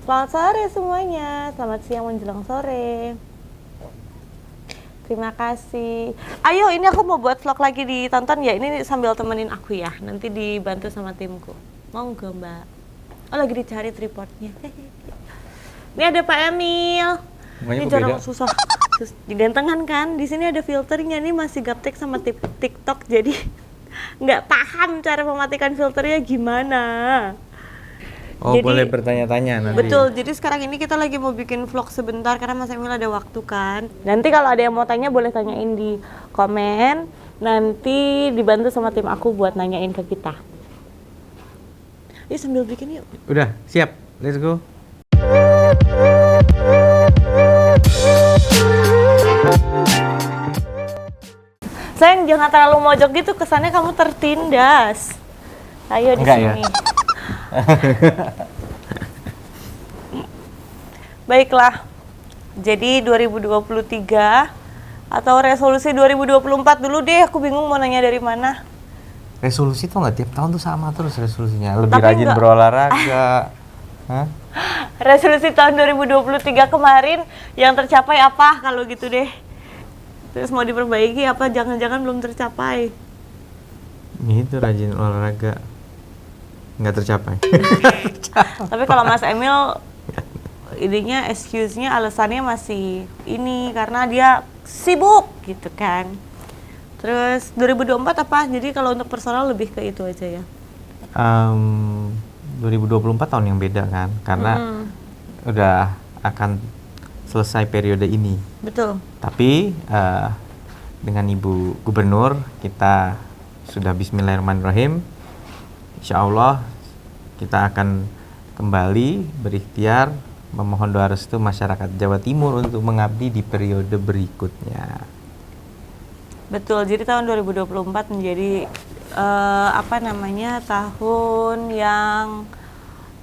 Selamat sore semuanya, selamat siang menjelang sore. Terima kasih. Ayo, ini aku mau buat vlog lagi ditonton ya. Ini sambil temenin aku ya. Nanti dibantu sama timku. Mau nggak Mbak? Oh lagi dicari tripodnya. Ini ada Pak Emil. Ini jarang susah. Digantengan kan? Di sini ada filternya. Ini masih gaptek sama TikTok, jadi nggak paham cara mematikan filternya gimana. Oh, jadi, boleh bertanya-tanya nanti. Betul, jadi sekarang ini kita lagi mau bikin vlog sebentar karena Mas Emil ada waktu kan. Nanti kalau ada yang mau tanya boleh tanyain di komen. Nanti dibantu sama tim aku buat nanyain ke kita. Yuk sambil bikin yuk. Udah, siap. Let's go. Sayang, jangan terlalu mojok gitu, kesannya kamu tertindas. Ayo di sini. Ya? Baiklah, jadi 2023 atau resolusi 2024 dulu deh, aku bingung mau nanya dari mana. Resolusi tuh nggak tiap tahun tuh sama terus resolusinya, lebih rajin berolahraga. Hah? Resolusi tahun 2023 kemarin yang tercapai apa kalau gitu deh? Terus mau diperbaiki apa jangan-jangan belum tercapai? Itu rajin olahraga. Nggak tercapai. Tapi kalau Mas Emil idenya, excuse-nya, alasannya masih ini karena dia sibuk gitu kan. Terus 2024 apa? Jadi kalau untuk personal lebih ke itu aja ya. 2024 tahun yang beda kan, karena udah akan selesai periode ini. Betul. Tapi dengan Ibu Gubernur kita sudah Bismillahirrahmanirrahim. Insya Allah kita akan kembali berikhtiar memohon doa restu masyarakat Jawa Timur untuk mengabdi di periode berikutnya. Betul, jadi tahun 2024 menjadi tahun yang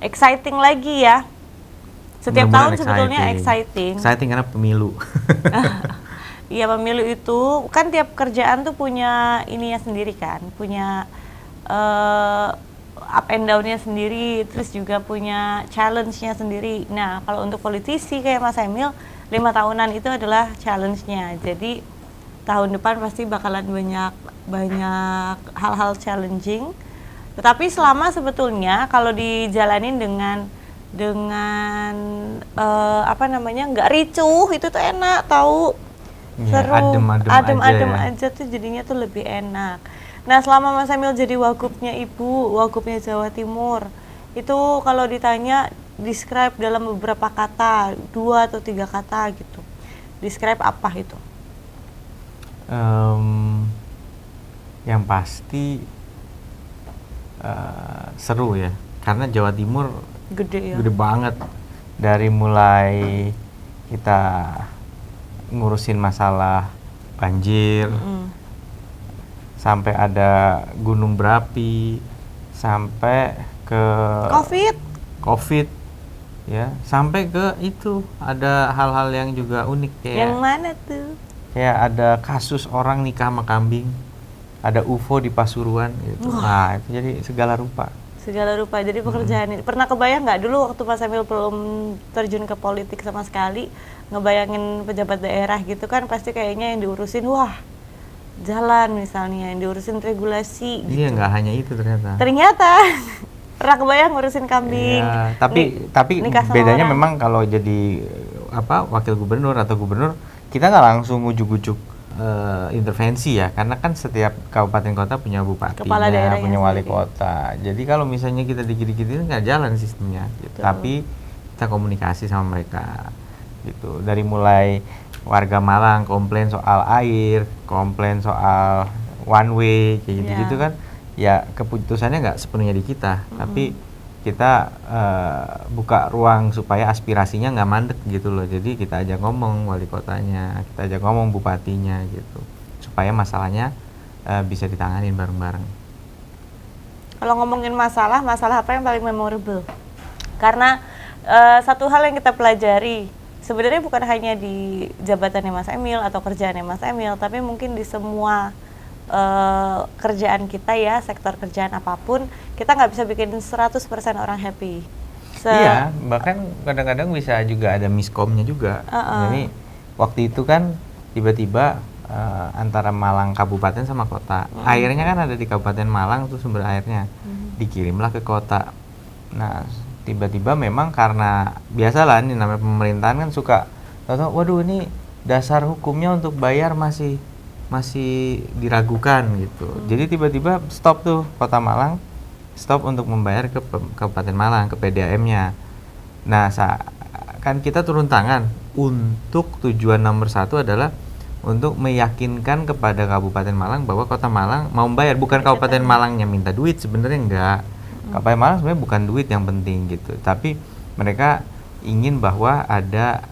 exciting lagi ya. Setiap tahun sebetulnya exciting. Exciting karena pemilu. Iya, pemilu itu kan tiap kerjaan tuh punya ininya sendiri kan, punya up and down-nya sendiri, terus juga punya challenge-nya sendiri. Nah, kalau untuk politisi kayak Mas Emil, 5 tahunan itu adalah challenge-nya. Jadi tahun depan pasti bakalan banyak hal-hal challenging. Tetapi selama sebetulnya kalau dijalanin dengan nggak ricuh, itu tuh enak tahu. Ya, seru, adem-adem aja tuh jadinya tuh lebih enak. Nah, selama Mas Emil jadi wagubnya wagubnya Jawa Timur, itu kalau ditanya describe dalam beberapa kata, 2 atau 3 kata gitu. Describe apa itu? Yang pasti seru ya, karena Jawa Timur gede banget. Dari mulai kita ngurusin masalah banjir, sampai ada gunung berapi, sampai ke COVID ya, sampai ke itu ada hal-hal yang juga unik kayak yang mana tuh? Kayak ada kasus orang nikah sama kambing, ada UFO di Pasuruan gitu. Nah, itu jadi segala rupa. Jadi pekerjaan ini pernah kebayang nggak dulu waktu Mas Emil belum terjun ke politik sama sekali, ngebayangin pejabat daerah gitu kan pasti kayaknya yang diurusin jalan misalnya, yang diurusin regulasi gitu. Iya, nggak hanya itu ternyata pernah kebayang ngurusin kambing. Ya, tapi bedanya memang kalau jadi wakil gubernur atau gubernur, kita nggak langsung ujuk-ujuk intervensi ya, karena kan setiap kabupaten kota punya bupatinya, punya wali kota. Jadi kalau misalnya kita dikit-dikitin nggak jalan sistemnya gitu. Tapi kita komunikasi sama mereka gitu, dari mulai warga Malang komplain soal air, komplain soal one way kayak gitu-gitu kan, ya keputusannya nggak sepenuhnya di kita, tapi kita buka ruang supaya aspirasinya nggak mandek gitu loh. Jadi kita ajak ngomong wali kotanya, kita ajak ngomong bupatinya gitu, supaya masalahnya bisa ditanganin bareng-bareng. Kalau ngomongin masalah apa yang paling memorable? Karena satu hal yang kita pelajari sebenarnya bukan hanya di jabatannya Mas Emil atau kerjaannya Mas Emil, tapi mungkin di semua kerjaan kita ya, sektor kerjaan apapun, kita nggak bisa bikin 100% orang happy. Iya, bahkan kadang-kadang bisa juga ada miskomnya juga. Jadi waktu itu kan tiba-tiba antara Malang kabupaten sama kota. Airnya kan ada di Kabupaten Malang tuh sumber airnya. Dikirimlah ke kota. Nah, tiba-tiba memang karena biasalah ini namanya pemerintahan kan suka tahu, waduh ini dasar hukumnya untuk bayar masih diragukan gitu. Jadi tiba-tiba stop tuh Kota Malang, stop untuk membayar ke Kabupaten Malang, ke PDAM-nya. Nah, kan kita turun tangan untuk tujuan nomor 1 adalah untuk meyakinkan kepada Kabupaten Malang bahwa Kota Malang mau membayar, bukan Kabupaten Malangnya minta duit, sebenarnya enggak. Kabupaten Malang sebenarnya bukan duit yang penting gitu, tapi mereka ingin bahwa ada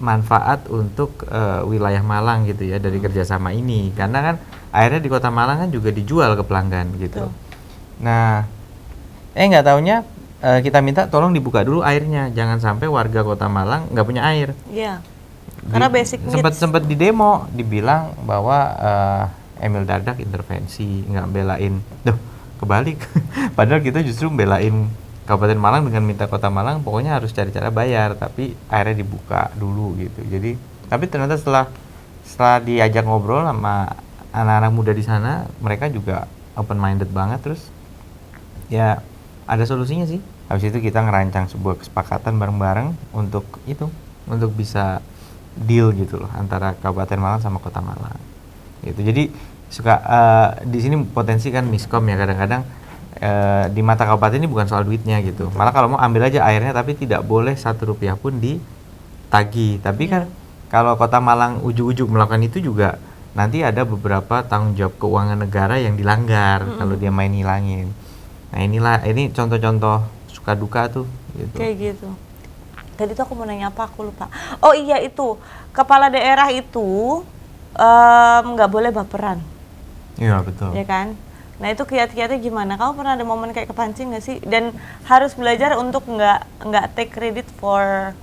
manfaat untuk wilayah Malang gitu ya dari kerjasama ini, karena kan akhirnya di Kota Malang kan juga dijual ke pelanggan gitu. Nah, nggak taunya kita minta tolong dibuka dulu airnya, jangan sampai warga Kota Malang nggak punya air. Iya. Karena basic needs. Sempat di demo dibilang bahwa Emil Dardak intervensi, nggak belain. Duh, kebalik. Padahal kita justru belain Kabupaten Malang dengan minta Kota Malang pokoknya harus cari cara bayar, tapi akhirnya dibuka dulu gitu. Jadi, tapi ternyata setelah diajak ngobrol sama anak-anak muda di sana, mereka juga open minded banget, terus ya ada solusinya sih. Habis itu kita ngerancang sebuah kesepakatan bareng-bareng untuk bisa deal gitu loh antara Kabupaten Malang sama Kota Malang. Gitu. Jadi suka di sini potensi kan miskom ya kadang-kadang. Di mata kabupaten ini bukan soal duitnya gitu, malah kalau mau ambil aja airnya tapi tidak boleh 1 rupiah pun ditagih. Tapi kan kalau Kota Malang ujuk-ujuk melakukan itu juga nanti ada beberapa tanggung jawab keuangan negara yang dilanggar kalau dia main hilangin. Nah ini contoh-contoh suka duka tuh gitu. Kayak gitu. Tadi tuh aku mau nanya apa, aku lupa. Oh iya, itu kepala daerah itu nggak boleh baperan. Iya betul. Ya kan? Nah itu kiat-kiatnya gimana? Kamu pernah ada momen kayak kepancing nggak sih? Dan harus belajar untuk nggak take credit for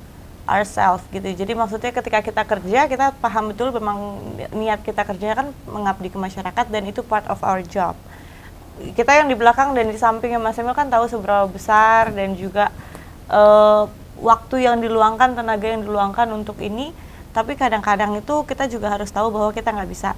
ourselves gitu. Jadi maksudnya ketika kita kerja, kita paham betul memang niat kita kerja kan mengabdi ke masyarakat dan itu part of our job. Kita yang di belakang dan di sampingnya Mas Emil kan tahu seberapa besar dan juga waktu yang diluangkan, tenaga yang diluangkan untuk ini. Tapi kadang-kadang itu kita juga harus tahu bahwa kita nggak bisa.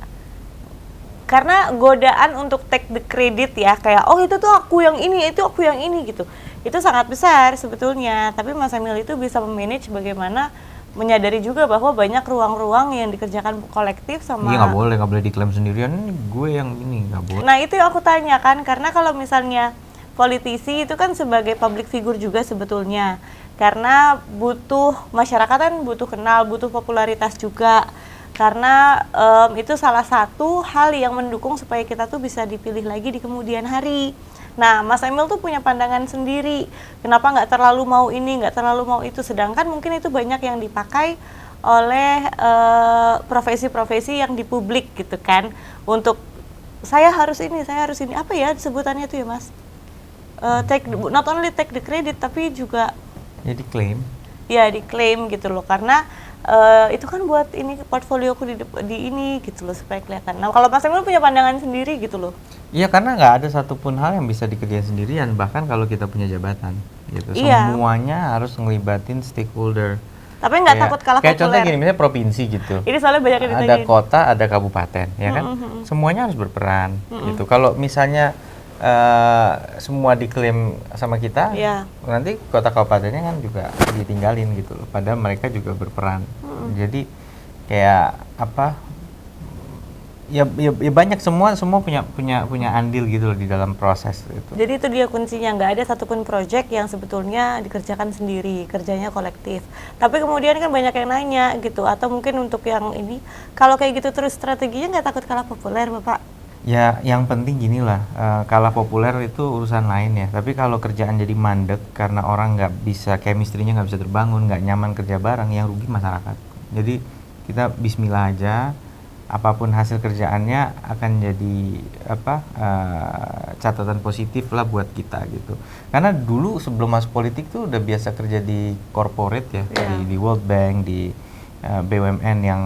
Karena godaan untuk take the credit ya, kayak oh itu tuh aku yang ini, itu aku yang ini gitu. Itu sangat besar sebetulnya, tapi Mas Emil itu bisa memanage bagaimana menyadari juga bahwa banyak ruang-ruang yang dikerjakan kolektif sama. Iya nggak boleh diklaim sendirian, ini gue yang ini, nggak boleh. Nah itu yang aku tanya kan, karena kalau misalnya politisi itu kan sebagai public figure juga sebetulnya. Karena butuh, masyarakat kan butuh kenal, butuh popularitas juga. Karena itu salah satu hal yang mendukung supaya kita tuh bisa dipilih lagi di kemudian hari. Nah, Mas Emil tuh punya pandangan sendiri. Kenapa nggak terlalu mau ini, nggak terlalu mau itu. Sedangkan mungkin itu banyak yang dipakai oleh profesi-profesi yang di publik gitu kan. Untuk saya harus ini. Apa ya sebutannya tuh ya Mas? Not only take the credit, tapi juga ya diklaim. Ya diklaim gitu loh, karena itu kan buat ini portfolioku di ini gitu loh supaya kelihatan. Nah kalau Mas Emil punya pandangan sendiri gitu loh. Iya karena nggak ada satupun hal yang bisa dikerjain sendirian, bahkan kalau kita punya jabatan gitu. Iya. Semuanya harus ngelibatin stakeholder. Tapi nggak takut kalah kayak populer. Contoh gini, misalnya provinsi gitu. Ini soalnya banyak yang ada kota, ada kabupaten, ya kan? Semuanya harus berperan gitu. Kalau misalnya semua diklaim sama kita, nanti kota kabupatennya kan juga ditinggalin gitu loh. Padahal mereka juga berperan. Jadi kayak apa? Ya banyak semua punya andil gitu loh di dalam proses itu. Jadi itu dia kuncinya, nggak ada satupun project yang sebetulnya dikerjakan sendiri, kerjanya kolektif. Tapi kemudian kan banyak yang nanya gitu, atau mungkin untuk yang ini, kalau kayak gitu terus strateginya nggak takut kalah populer, Bapak? Ya, yang penting gini lah, kalah populer itu urusan lain ya. Tapi kalau kerjaan jadi mandek karena orang nggak bisa, chemistry-nya nggak bisa terbangun, nggak nyaman kerja bareng, yang rugi masyarakat. Jadi kita bismillah aja, apapun hasil kerjaannya akan jadi catatan positif lah buat kita gitu. Karena dulu sebelum masuk politik tuh udah biasa kerja di corporate ya, di World Bank, di BUMN yang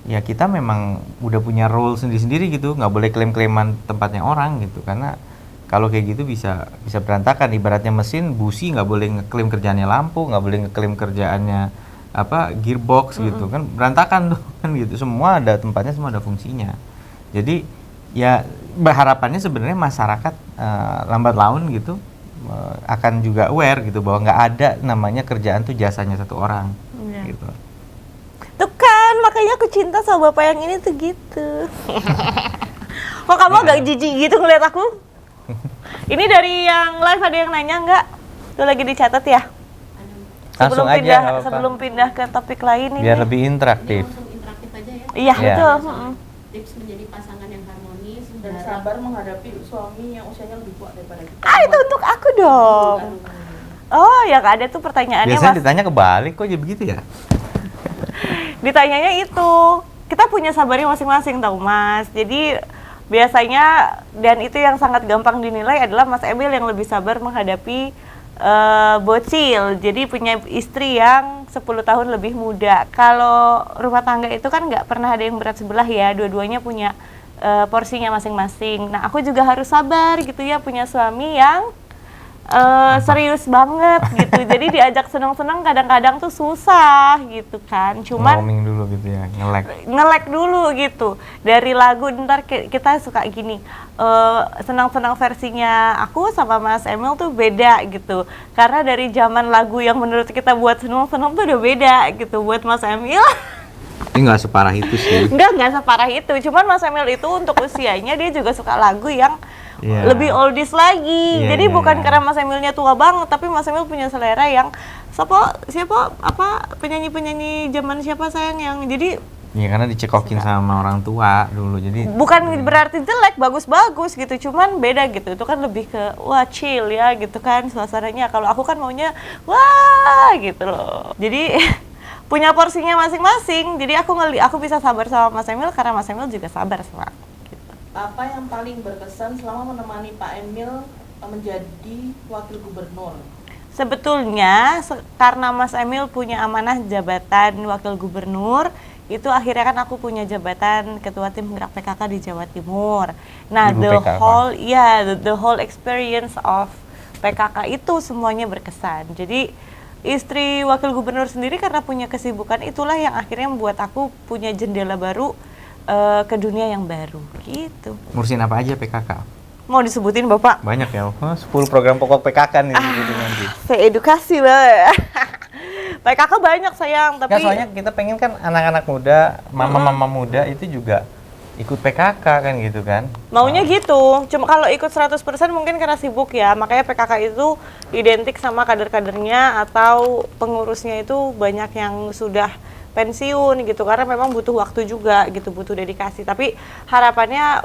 ya kita memang udah punya role sendiri-sendiri gitu, nggak boleh klaim-klaiman tempatnya orang gitu, karena Kalau kayak gitu bisa berantakan. Ibaratnya mesin busi nggak boleh ngeklaim kerjaannya lampu, nggak boleh ngeklaim kerjaannya gearbox gitu kan, berantakan tuh kan gitu. Semua ada tempatnya, semua ada fungsinya. Jadi ya harapannya sebenarnya masyarakat lambat laun gitu akan juga aware gitu bahwa nggak ada namanya kerjaan tuh jasanya satu orang gitu. Tuh kan makanya aku cinta sama bapak yang ini tuh gitu. Kok kamu agak jijik gitu ngeliat aku? Ini dari yang live ada yang nanya nggak? Tuh lagi dicatat ya? Sebelum pindah ke topik lain ini. Biar lebih interaktif. Langsung interaktif aja ya. Iya, betul. Tips menjadi pasangan yang harmonis dan sabar menghadapi suami yang usianya lebih tua daripada kita. Itu untuk aku dong. Oh, ya Kak, ada tuh pertanyaannya. Biasanya ditanya kebalik kok jadi begitu ya? Ditanyanya itu, kita punya sabarnya masing-masing tau Mas. Jadi biasanya, dan itu yang sangat gampang dinilai adalah Mas Emil yang lebih sabar menghadapi bocil. Jadi punya istri yang 10 tahun lebih muda. Kalau rumah tangga itu kan nggak pernah ada yang berat sebelah ya, dua-duanya punya porsinya masing-masing. Nah aku juga harus sabar gitu ya, punya suami yang serius banget gitu. Jadi diajak senang-senang kadang-kadang tuh susah gitu kan. Cuman roaming dulu gitu ya, ngelek dulu gitu. Dari lagu ntar kita suka gini, senang-senang versinya aku sama Mas Emil tuh beda gitu. Karena dari zaman lagu yang menurut kita buat senang-senang tuh udah beda gitu. Buat Mas Emil ini nggak separah itu sih. Nggak separah itu. Cuman Mas Emil itu untuk usianya dia juga suka lagu yang lebih oldies lagi. Jadi bukan karena Mas Emilnya tua banget, tapi Mas Emil punya selera yang siapa penyanyi-penyanyi zaman siapa sayang yang jadi karena dicekokin sama orang tua dulu. Jadi bukan berarti jelek, bagus-bagus gitu. Cuman beda gitu. Itu kan lebih ke wah chill ya gitu kan suasananya. Kalau aku kan maunya wah gitu loh. Jadi punya porsinya masing-masing. Jadi aku bisa sabar sama Mas Emil karena Mas Emil juga sabar sama aku. Apa yang paling berkesan selama menemani Pak Emil menjadi wakil gubernur? Sebetulnya karena Mas Emil punya amanah jabatan wakil gubernur, itu akhirnya kan aku punya jabatan ketua tim gerak PKK di Jawa Timur. Nah, the whole experience of PKK itu semuanya berkesan. Jadi istri wakil gubernur sendiri karena punya kesibukan itulah yang akhirnya membuat aku punya jendela baru ke dunia yang baru gitu. Ngurusin apa aja PKK? Mau disebutin Bapak? Banyak ya, 10 program pokok PKK nih nanti. Saya edukasi Mbak. PKK banyak sayang, tapi soalnya kita pengen kan anak-anak muda, mama-mama muda itu juga ikut PKK kan gitu kan. Maunya gitu, cuma kalau ikut 100% mungkin karena sibuk ya, makanya PKK itu identik sama kader-kadernya atau pengurusnya itu banyak yang sudah pensiun gitu, karena memang butuh waktu juga gitu, butuh dedikasi. Tapi harapannya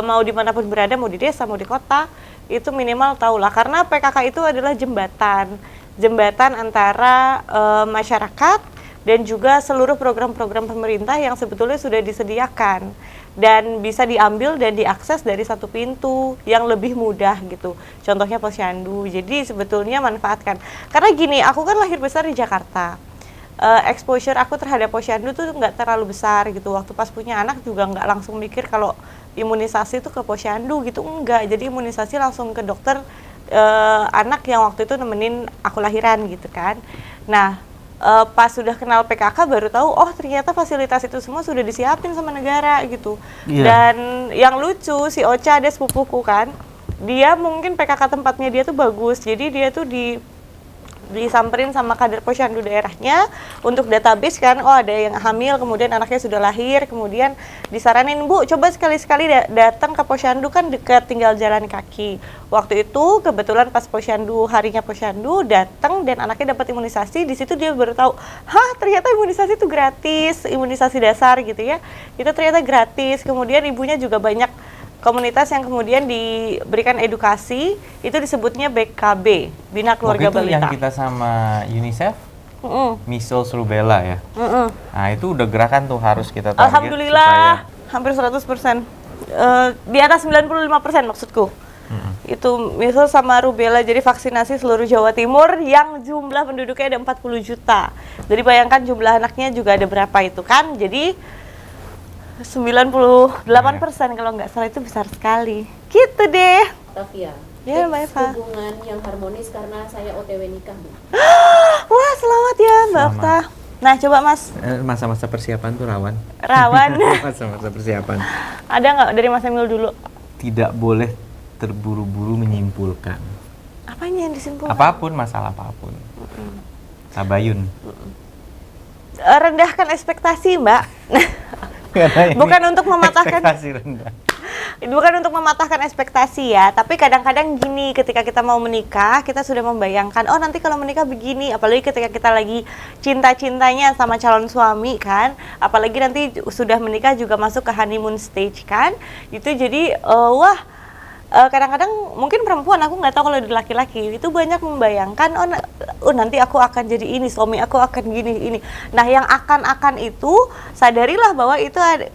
mau dimanapun berada, mau di desa, mau di kota, itu minimal tahulah, karena PKK itu adalah jembatan antara masyarakat dan juga seluruh program-program pemerintah yang sebetulnya sudah disediakan dan bisa diambil dan diakses dari satu pintu yang lebih mudah gitu. Contohnya Posyandu. Jadi sebetulnya manfaatkan. Karena gini, aku kan lahir besar di Jakarta. Exposure aku terhadap Posyandu tuh nggak terlalu besar gitu. Waktu pas punya anak juga nggak langsung mikir kalau imunisasi itu ke Posyandu gitu, enggak. Jadi imunisasi langsung ke dokter anak yang waktu itu nemenin aku lahiran gitu kan. Nah, pas sudah kenal PKK baru tahu, oh ternyata fasilitas itu semua sudah disiapin sama negara gitu. Dan yang lucu, si Ocha ada sepupuku kan, dia mungkin PKK tempatnya dia tuh bagus, jadi dia tuh disamperin sama kader Posyandu daerahnya untuk database kan, oh ada yang hamil kemudian anaknya sudah lahir, kemudian disaranin, Bu coba sekali-sekali datang ke Posyandu, kan dekat, tinggal jalan kaki. Waktu itu kebetulan pas Posyandu, harinya Posyandu, datang dan anaknya dapat imunisasi. Di situ dia baru tahu, ternyata imunisasi itu gratis, imunisasi dasar gitu ya, itu ternyata gratis. Kemudian ibunya juga banyak komunitas yang kemudian diberikan edukasi, itu disebutnya BKB, Bina Keluarga Balita. Waktu itu yang kita sama UNICEF, measles rubella ya. Nah itu udah gerakan tuh harus kita target. Alhamdulillah, hampir 100%. Di atas 95% maksudku. Itu measles sama rubella, jadi vaksinasi seluruh Jawa Timur yang jumlah penduduknya ada 40 juta. Jadi bayangkan jumlah anaknya juga ada berapa itu kan, jadi 98% kalau nggak salah, itu besar sekali. Gitu deh. Tavia. Ya, Mbak Tips Eva. hubungan yang harmonis karena saya OTW nikah, Bu. Wah, selamat ya Mbak Selamat. Okta. Nah, coba Mas, Masa-masa persiapan tuh rawan. rawan. Masa-masa persiapan. Ada nggak dari Mas Emil dulu? Tidak boleh terburu-buru menyimpulkan. Apanya yang disimpulkan? Apapun, masalah apapun. Tabayun. Rendahkan ekspektasi, Mbak. Karena ini Bukan untuk mematahkan ekspektasi rendah. bukan untuk mematahkan ekspektasi ya, tapi kadang-kadang gini, ketika kita mau menikah, kita sudah membayangkan, oh nanti kalau menikah begini, apalagi ketika kita lagi cinta-cintanya sama calon suami kan, apalagi nanti sudah menikah juga masuk ke honeymoon stage kan, itu jadi kadang-kadang mungkin perempuan, aku nggak tahu kalau di laki-laki itu banyak membayangkan nanti aku akan jadi ini, suami aku akan gini ini. Nah, yang akan itu sadarilah bahwa itu ada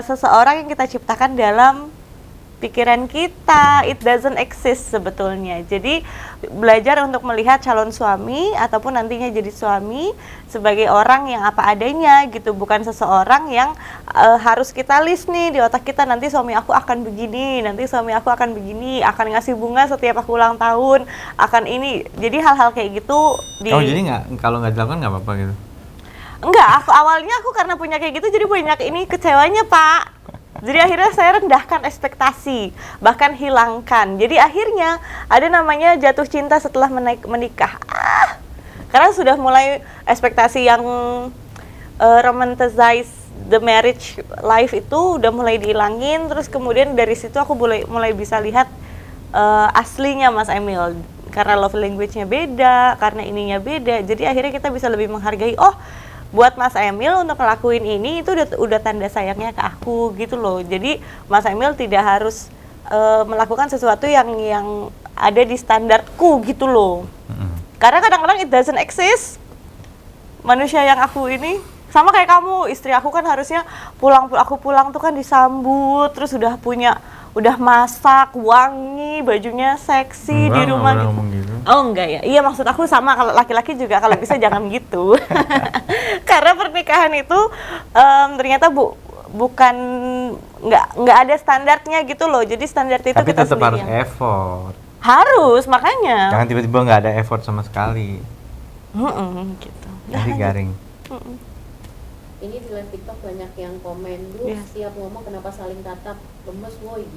seseorang yang kita ciptakan dalam pikiran kita, it doesn't exist sebetulnya. Jadi belajar untuk melihat calon suami ataupun nantinya jadi suami sebagai orang yang apa adanya gitu, bukan seseorang yang harus kita list nih di otak kita, nanti suami aku akan begini, nanti suami aku akan begini, akan ngasih bunga setiap aku ulang tahun, akan ini. Jadi hal-hal kayak gitu Jadi kalau nggak dilakukan nggak apa-apa gitu? Enggak, awalnya aku karena punya kayak gitu jadi banyak ini kecewanya, Pak. Jadi akhirnya saya rendahkan ekspektasi, bahkan hilangkan. Jadi akhirnya ada namanya jatuh cinta setelah menikah. Karena sudah mulai ekspektasi yang romanticize the marriage life itu udah mulai dihilangin. Terus kemudian dari situ aku mulai bisa lihat aslinya Mas Emil. Karena love language-nya beda, karena ininya beda. Jadi akhirnya kita bisa lebih menghargai, buat Mas Emil untuk ngelakuin ini itu udah tanda sayangnya ke aku gitu loh. Jadi Mas Emil tidak harus melakukan sesuatu yang ada di standarku gitu loh. Karena kadang-kadang it doesn't exist. Manusia yang aku ini sama kayak kamu, istri aku kan harusnya aku pulang tuh kan disambut, terus udah masak, wangi, bajunya seksi di rumah gitu. Oh enggak ya, iya maksud aku sama, kalau laki-laki juga kalau bisa jangan gitu. Karena pernikahan itu ternyata bukan nggak ada standarnya gitu loh, jadi standar itu Tapi kita tetap sendiri harus effort. harus, makanya. Jangan tiba-tiba nggak ada effort sama sekali. Gitu. Nanti garing. Ini di live TikTok banyak yang komen, Bu, Iya. setiap ngomong kenapa saling tatap, lemes woi.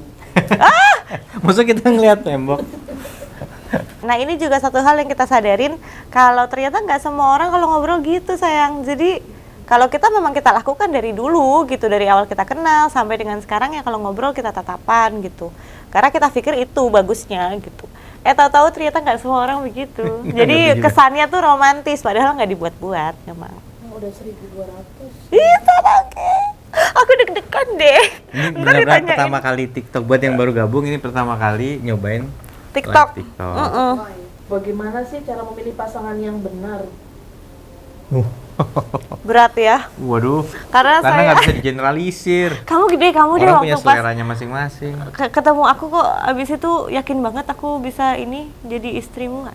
Maksudnya kita ngeliat tembok. Nah ini juga satu hal yang kita sadarin, kalau ternyata nggak semua orang kalau ngobrol gitu sayang. Jadi kalau kita memang kita lakukan dari dulu gitu, dari awal kita kenal sampai dengan sekarang ya kalau ngobrol kita tatapan gitu. Karena kita pikir itu bagusnya gitu. Tahu-tahu ternyata nggak semua orang begitu. Jadi kesannya tuh romantis, padahal nggak dibuat-buat memang. Udah 1.200. Ih, oke. Aku deg-degan deh. Ini Ntar benar-benar ditanyain. pertama kali TikTok. Buat yang baru gabung, ini pertama kali nyobain TikTok. live TikTok. Bagaimana sih cara memilih pasangan yang benar? Berat ya. Waduh. Karena saya nggak bisa digeneralisir. kamu deh Orang waktu punya pas seleranya masing-masing. ketemu aku kok abis itu yakin banget aku bisa ini jadi istrimu.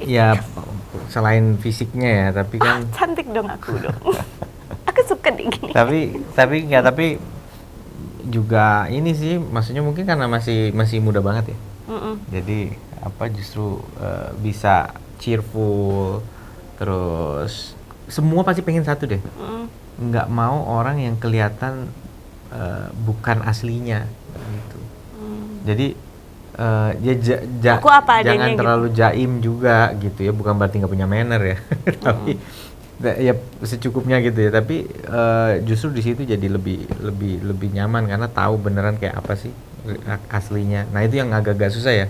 Ya selain fisiknya ya, tapi kan Cantik dong aku dong. Aku suka deh gini. tapi juga ini sih, maksudnya mungkin karena masih muda banget ya. Jadi justru bisa cheerful, terus semua pasti pengen satu deh. Nggak mau orang yang kelihatan bukan aslinya gitu. Jadi Aku apa adanya jangan gitu. terlalu jaim juga gitu ya, bukan berarti nggak punya manner ya. Tapi ya secukupnya gitu ya. Tapi justru di situ jadi lebih nyaman karena tahu beneran kayak apa sih aslinya. Nah itu yang agak-agak susah ya.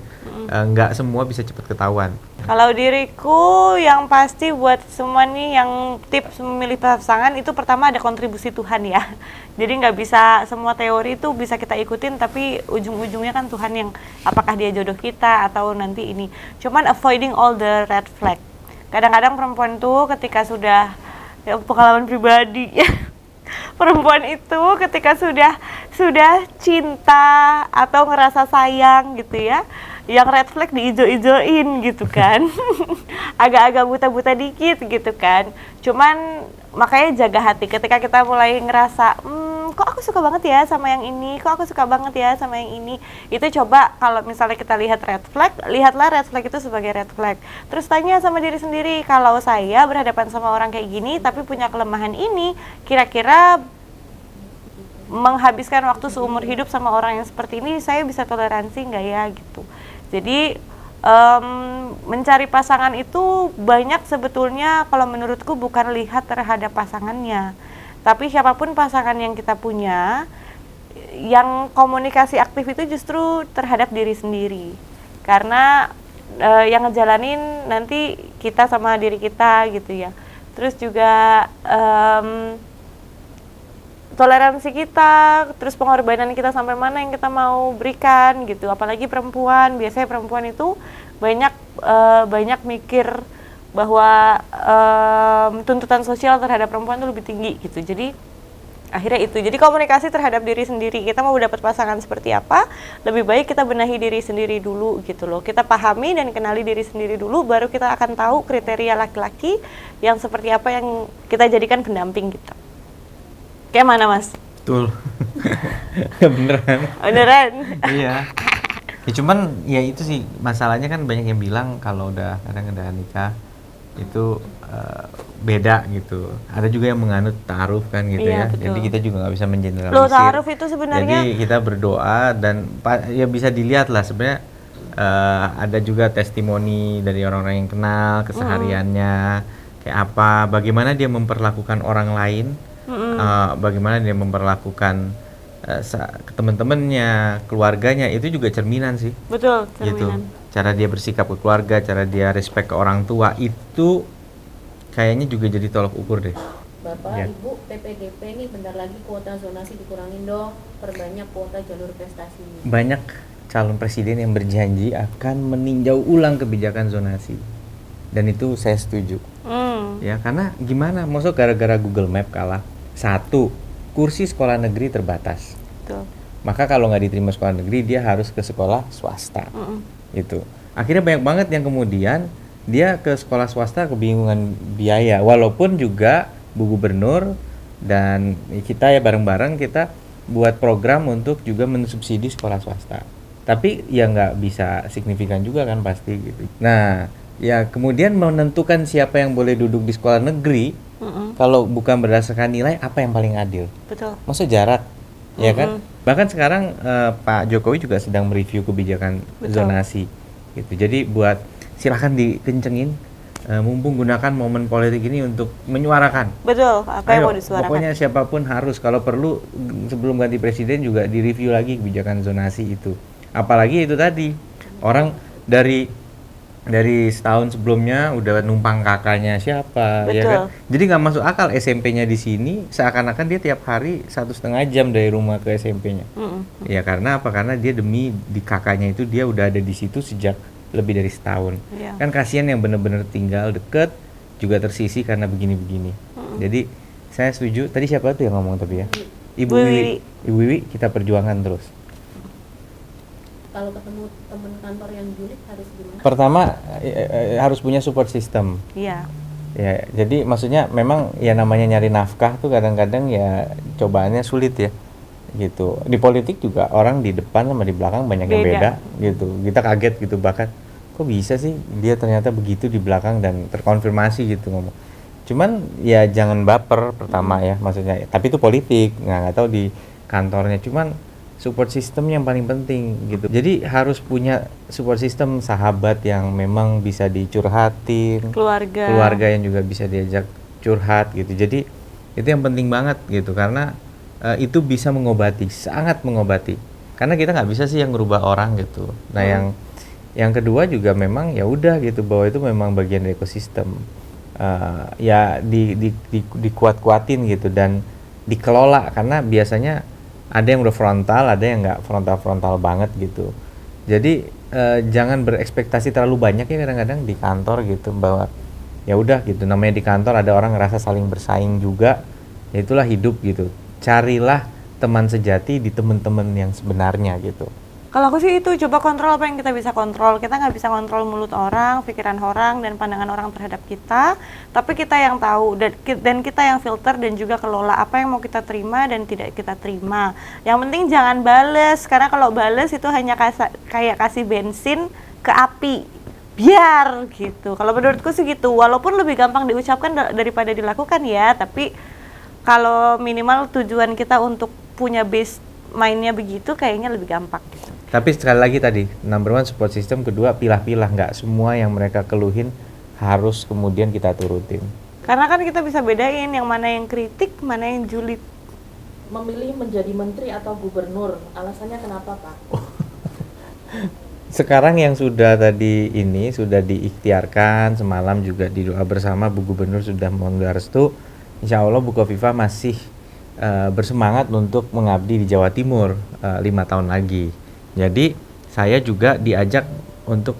Nggak semua bisa cepat ketahuan. Kalau diriku yang pasti buat semua nih yang tips memilih pasangan itu pertama ada kontribusi Tuhan ya. Jadi nggak bisa semua teori itu bisa kita ikutin, tapi ujung-ujungnya kan Tuhan yang apakah dia jodoh kita atau nanti ini. Cuman avoiding all the red flag. Kadang-kadang perempuan tuh ketika sudah pengalaman pribadi ya. Perempuan itu ketika sudah cinta atau ngerasa sayang gitu ya, yang red flag diijo-ijoin gitu kan. Agak-agak buta-buta dikit gitu kan. Cuman makanya jaga hati ketika kita mulai ngerasa kok aku suka banget ya sama yang ini, kok aku suka banget ya sama yang ini. Itu coba kalau misalnya kita lihat red flag, lihatlah red flag itu sebagai red flag. Terus tanya sama diri sendiri, kalau saya berhadapan sama orang kayak gini tapi punya kelemahan ini, kira-kira menghabiskan waktu seumur hidup sama orang yang seperti ini, saya bisa toleransi nggak ya gitu. Jadi mencari pasangan itu banyak sebetulnya kalau menurutku bukan lihat terhadap pasangannya, tapi siapapun pasangan yang kita punya, yang komunikasi aktif itu justru terhadap diri sendiri, karena yang ngejalanin nanti kita sama diri kita gitu ya. Terus juga toleransi kita, terus pengorbanan kita sampai mana yang kita mau berikan gitu. Apalagi perempuan, biasanya perempuan itu banyak mikir bahwa tuntutan sosial terhadap perempuan itu lebih tinggi gitu. Jadi akhirnya itu. Jadi komunikasi terhadap diri sendiri. Kita mau dapat pasangan seperti apa, lebih baik kita benahi diri sendiri dulu gitu loh. Kita pahami dan kenali diri sendiri dulu, baru kita akan tahu kriteria laki-laki yang seperti apa yang kita jadikan pendamping kita. Kayak mana, Mas? Betul. Beneran. Beneran? Iya. Ya cuman ya itu sih masalahnya, kan banyak yang bilang kalau udah nikah itu beda gitu. Ada juga yang menganut ta'aruf kan gitu Iya, ya. betul. Jadi kita juga nggak bisa mengeneralisir. Loh, ta'aruf itu sebenarnya Jadi kita berdoa dan ya bisa dilihat lah sebenarnya ada juga testimoni dari orang-orang yang kenal kesehariannya kayak apa, bagaimana dia memperlakukan orang lain. Bagaimana dia memperlakukan teman-temannya, keluarganya, itu juga cerminan sih. betul, Gitu. cerminan. Cara dia bersikap ke keluarga, cara dia respect ke orang tua, itu kayaknya juga jadi tolak ukur deh. Bapak, Ya. Ibu, PPDP nih bentar lagi kuota zonasi dikurangin dong, perbanyak kuota jalur prestasi ini. Banyak calon presiden yang berjanji akan meninjau ulang kebijakan zonasi. Dan itu saya setuju. Ya, karena gimana? Maksud gara-gara Google Map kalah. Satu, kursi sekolah negeri terbatas. Betul. Maka kalau nggak diterima sekolah negeri, dia harus ke sekolah swasta. Itu. Akhirnya banyak banget yang kemudian dia ke sekolah swasta kebingungan biaya. Walaupun juga Bu Gubernur dan kita ya bareng-bareng kita buat program untuk juga mensubsidi sekolah swasta. Tapi ya nggak bisa signifikan juga kan pasti gitu. Nah, ya kemudian menentukan siapa yang boleh duduk di sekolah negeri, kalau bukan berdasarkan nilai, apa yang paling adil? Betul. Maksud jarak, ya kan? Bahkan sekarang Pak Jokowi juga sedang mereview kebijakan zonasi, gitu. Jadi buat silahkan dikencengin, mumpung gunakan momen politik ini untuk menyuarakan. Betul, apa yang Ayo, mau disuarakan. pokoknya siapapun harus, kalau perlu sebelum ganti presiden juga direview lagi kebijakan zonasi itu. Apalagi itu tadi, orang dari setahun sebelumnya udah numpang kakaknya siapa, ya kan? Jadi nggak masuk akal SMP-nya di sini seakan-akan dia tiap hari 1,5 jam dari rumah ke SMP-nya. Ya karena apa? Karena dia demi di kakaknya itu dia udah ada di situ sejak lebih dari setahun. Kan kasihan yang bener-bener tinggal deket juga tersisih karena begini-begini. Jadi saya setuju. Tadi siapa tuh yang ngomong tapi ya? Ibu Wiwi. Ibu Wiwi, kita perjuangan terus. Kalau ketemu teman kantor yang julid harus gimana? Pertama harus punya support system. Iya. Ya, jadi maksudnya memang ya namanya nyari nafkah tuh kadang-kadang ya cobaannya sulit ya. Gitu. Di politik juga orang di depan sama di belakang banyak yang beda gitu. Kita kaget gitu, bahkan kok bisa sih dia ternyata begitu di belakang dan terkonfirmasi gitu ngomong. Cuman ya jangan baper pertama ya maksudnya. Tapi itu politik, nggak tahu di kantornya. Cuman support system yang paling penting gitu. Jadi harus punya support system, sahabat yang memang bisa dicurhatin, keluarga yang juga bisa diajak curhat gitu. Jadi itu yang penting banget gitu, karena itu bisa mengobati, sangat mengobati. Karena kita nggak bisa sih yang ngerubah orang gitu. Nah yang kedua juga memang ya udah gitu, bahwa itu memang bagian dari ekosistem. Ya dikuat-kuatin gitu dan dikelola, karena biasanya ada yang udah frontal, ada yang nggak frontal banget gitu. Jadi jangan berekspektasi terlalu banyak ya kadang-kadang di kantor gitu, bahwa ya udah gitu, namanya di kantor ada orang ngerasa saling bersaing juga, ya itulah hidup gitu. Carilah teman sejati di teman-teman yang sebenarnya gitu. Kalau aku sih itu coba kontrol apa yang kita bisa kontrol. Kita nggak bisa kontrol mulut orang, pikiran orang, dan pandangan orang terhadap kita. Tapi kita yang tahu dan kita yang filter dan juga kelola apa yang mau kita terima dan tidak kita terima. Yang penting jangan bales, karena kalau bales itu hanya kayak kasih bensin ke api. Biar gitu. Kalau menurutku sih gitu. Walaupun lebih gampang diucapkan daripada dilakukan ya, tapi kalau minimal tujuan kita untuk punya base mainnya begitu kayaknya lebih gampang gitu. Tapi sekali lagi tadi, number one support system, kedua pilah-pilah, nggak semua yang mereka keluhin harus kemudian kita turutin. Karena kan kita bisa bedain yang mana yang kritik, mana yang julid. Memilih menjadi menteri atau gubernur, alasannya kenapa Pak? Sekarang yang sudah tadi ini sudah diikhtiarkan, semalam juga di doa bersama Bu Gubernur sudah menggelar restu. Insya Allah Bu Khofifah masih bersemangat untuk mengabdi di Jawa Timur 5 tahun lagi. Jadi saya juga diajak untuk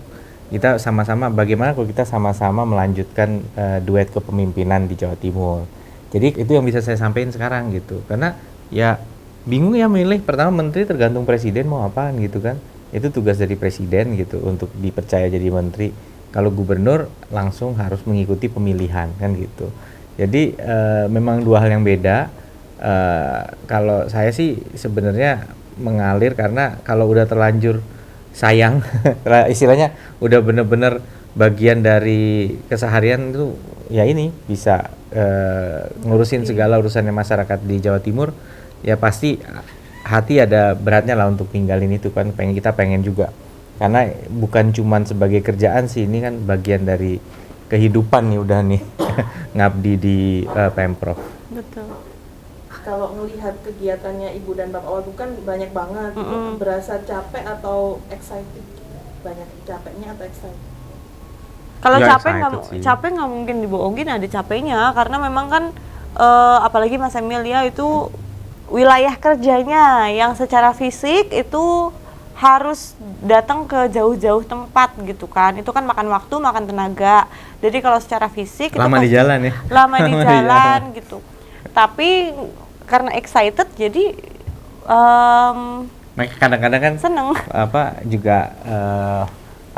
kita sama-sama bagaimana kalau kita sama-sama melanjutkan duet kepemimpinan di Jawa Timur. Jadi itu yang bisa saya sampaikan sekarang gitu. Karena ya bingung ya milih, pertama menteri tergantung presiden mau apaan gitu kan. Itu tugas dari presiden gitu untuk dipercaya jadi menteri. Kalau gubernur langsung harus mengikuti pemilihan kan gitu. Jadi memang dua hal yang beda. Kalau saya sih sebenarnya mengalir karena kalau udah terlanjur sayang istilahnya udah bener-bener bagian dari keseharian itu ya ini bisa ngurusin segala urusannya masyarakat di Jawa Timur ya pasti hati ada beratnya lah untuk tinggalin itu kan, kita pengen juga karena bukan cuman sebagai kerjaan sih, ini kan bagian dari kehidupan nih udah nih ngabdi di Pemprov. Betul. Kalau melihat kegiatannya Ibu dan Bapak Wagub kan banyak banget, berasa capek atau excited? Banyak capeknya atau excited? Kalau Ya, capek nggak mungkin dibohongin, ada capeknya karena memang kan apalagi Mas Emil ya itu wilayah kerjanya yang secara fisik itu harus datang ke jauh-jauh tempat gitu kan, itu kan makan waktu, makan tenaga. Jadi kalau secara fisik Lama di jalan ya. lama di jalan gitu. Tapi karena excited jadi Kadang-kadang kan seneng. apa juga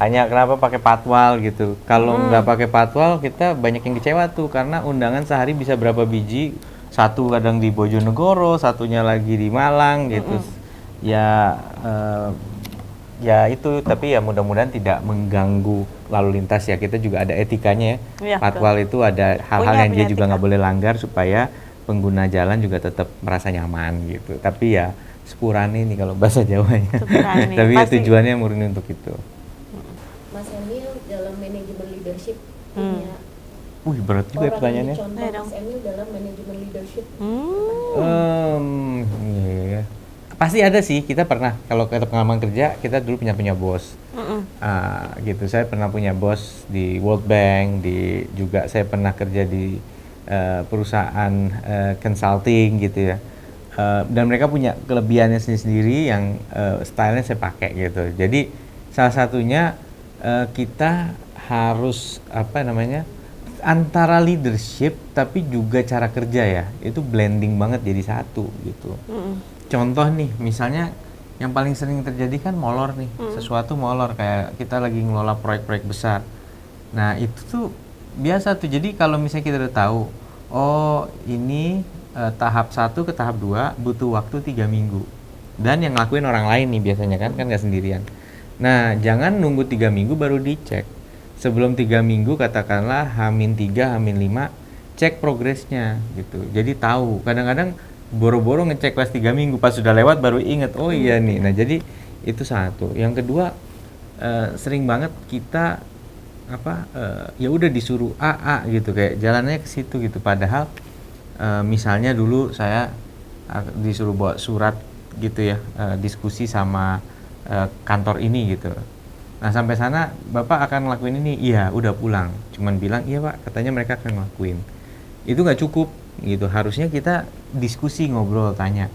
tanya kenapa pakai patwal gitu. Kalau nggak pakai patwal kita banyak yang kecewa tuh karena undangan sehari bisa berapa biji, satu kadang di Bojonegoro, satunya lagi di Malang gitu. Ya ya itu, tapi ya mudah-mudahan tidak mengganggu lalu lintas ya, kita juga ada etikanya ya. Iya, Patwal itu ada hal-hal yang dia punya juga nggak etika. boleh langgar supaya pengguna jalan juga tetap merasa nyaman gitu. Tapi ya sepurane nih kalau bahasa Jawanya. Sepurane, Tapi ya pasti. tujuannya murni untuk itu. Mas Emil dalam manajemen leadership Hmm. punya Wih, berat juga orang pertanyaannya. yang contoh Ayo dong. Mas Emil dalam manajemen leadership. Iya. Pasti ada sih, kita pernah kalau kita pengalaman kerja, kita dulu punya bos. Gitu, saya pernah punya bos di World Bank, juga saya pernah kerja di perusahaan consulting gitu ya. Dan mereka punya kelebihannya sendiri yang stylenya saya pakai gitu. Jadi salah satunya kita harus antara leadership tapi juga cara kerja ya, itu blending banget jadi satu gitu. Contoh nih, misalnya yang paling sering terjadi kan molor nih, sesuatu molor kayak kita lagi ngelola proyek-proyek besar. Nah itu tuh biasa tuh, jadi kalau misalnya kita udah tahu, oh ini tahap 1 ke tahap 2 butuh waktu 3 minggu. Dan yang ngelakuin orang lain nih biasanya kan nggak sendirian. Nah jangan nunggu 3 minggu baru dicek. Sebelum 3 minggu katakanlah H-3, H-5, cek progresnya gitu. Jadi tahu, kadang-kadang boro-boro ngecek kelas 3 minggu, pas sudah lewat baru inget, oh iya nih. Nah jadi itu satu. Yang kedua, sering banget kita ya udah disuruh A gitu, kayak jalannya ke situ gitu. Padahal misalnya dulu saya disuruh bawa surat gitu ya, diskusi sama kantor ini gitu. Nah sampai sana Bapak akan ngelakuin ini, iya udah pulang, cuman bilang iya Pak, katanya mereka akan ngelakuin. Itu nggak cukup gitu, harusnya kita diskusi, ngobrol, tanya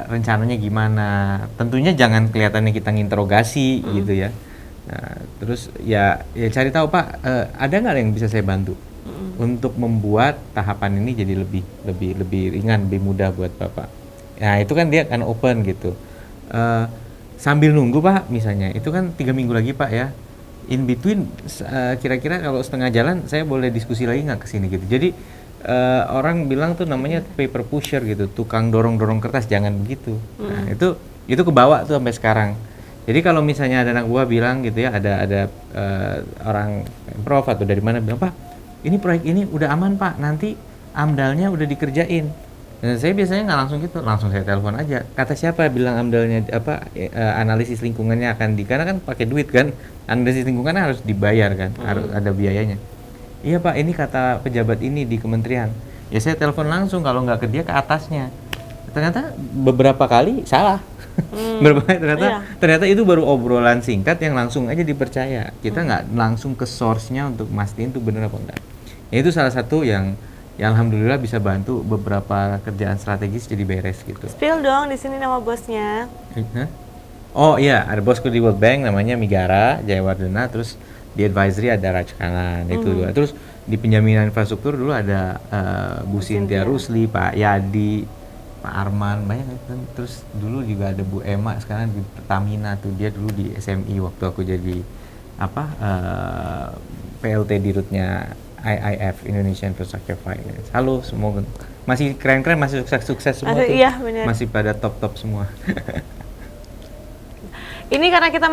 rencananya gimana. Tentunya jangan kelihatannya kita nginterogasi gitu ya. Nah, terus ya cari tahu Pak, ada nggak yang bisa saya bantu untuk membuat tahapan ini jadi lebih ringan, lebih mudah buat Bapak. Nah itu kan dia akan open gitu. sambil nunggu Pak misalnya, itu kan 3 minggu lagi Pak ya, in between kira-kira kalau setengah jalan saya boleh diskusi lagi nggak kesini gitu. Jadi orang bilang tuh namanya paper pusher gitu, tukang dorong-dorong kertas, jangan begitu. Nah, itu kebawa tuh sampai sekarang. Jadi kalau misalnya ada anak buah bilang gitu ya, ada orang prof atau dari mana bilang, Pak, ini proyek ini udah aman Pak, nanti amdalnya udah dikerjain. Dan saya biasanya nggak langsung gitu, langsung saya telepon aja. Kata siapa bilang amdalnya analisis lingkungannya akan karena kan pakai duit kan, analisis lingkungannya harus dibayar kan, harus ada biayanya. Iya Pak, ini kata pejabat ini di kementerian. Ya saya telepon langsung, kalau nggak ke dia ke atasnya. Ternyata beberapa kali salah. Ternyata itu baru obrolan singkat yang langsung aja dipercaya. Kita nggak langsung ke source-nya untuk mastiin itu benar apa enggak. Ya, itu salah satu yang alhamdulillah bisa bantu beberapa kerjaan strategis jadi beres gitu. Spill dong di sini nama bosnya. Oh iya, ada bosku di World Bank namanya Migara Jayawardena, terus di advisory ada Rajkanan itu dua. Terus di penjaminan infrastruktur dulu ada Bu Cynthia Rusli, Pak Yadi, Pak Arman, banyak kan. Terus dulu juga ada Bu Emma sekarang di Pertamina tuh, dia dulu di SMI waktu aku jadi PLT di rootnya IIF, Indonesia Infrastructure Finance. Halo, semoga masih keren-keren, masih sukses-sukses semua. Tuh. Iya, bener. Masih pada top-top semua. Ini karena kita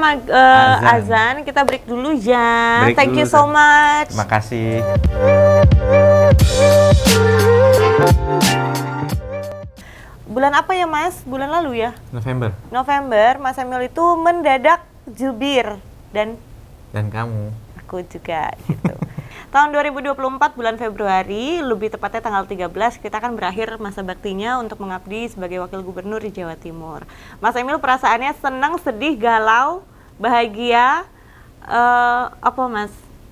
azan, kita break dulu ya. Thank you dulu, so much. Terima kasih. Bulan apa ya Mas? Bulan lalu ya? November, Mas Emil itu mendadak jubir dan kamu. Aku juga gitu. Tahun 2024 bulan Februari, lebih tepatnya tanggal 13, kita akan berakhir masa baktinya untuk mengabdi sebagai wakil gubernur di Jawa Timur. Mas Emil perasaannya senang, sedih, galau, bahagia, apa Mas?